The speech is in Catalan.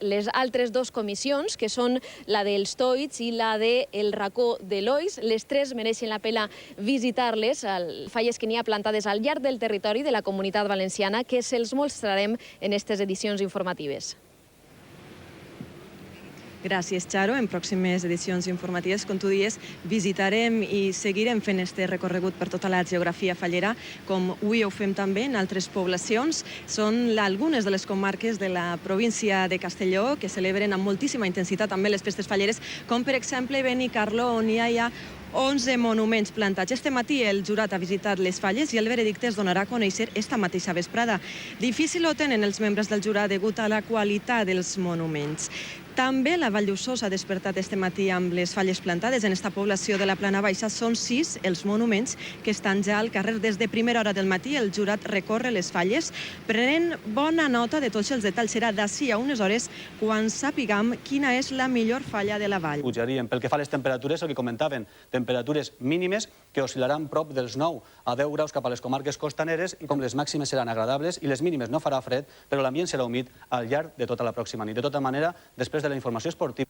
Les altres dues comissions, que són la dels Toits i la del racó de l'Oix, les tres mereixen la pena visitar-les, falles que n'hi ha plantades al llarg del territori de la Comunitat Valenciana, que se'ls mostrarem en aquestes edicions informatives. Gràcies, Charo. En pròximes edicions informatives, com tu dius, visitarem i seguirem fent este recorregut per tota la geografia fallera, com avui ho fem també en altres poblacions. Són algunes de les comarques de la província de Castelló que celebren amb moltíssima intensitat també les festes falleres, com per exemple Benicarló, on hi ha 11 monuments plantats. Este matí el jurat ha visitat les falles i el veredicte es donarà a conèixer esta mateixa vesprada. Difícil ho tenen els membres del jurat degut a la qualitat dels monuments. També la Vall d'Uixó s'ha despertat este matí amb les falles plantades. En esta població de la Plana Baixa són 6 els monuments que estan ja al carrer. Des de primera hora del matí el jurat recorre les falles, prenent bona nota de tots els detalls. Serà d'ací a unes hores quan sapiguem quina és la millor falla de la vall. Pujaríem. Pel que fa a les temperatures, el que comentaven, temperatures mínimes que oscil·laran prop dels 9 a 10 graus cap a les comarques costaneres, i com les màximes seran agradables i les mínimes no farà fred, però l'ambient serà humit al llarg de tota la pròxima nit. De tota manera, després de la informació esportiva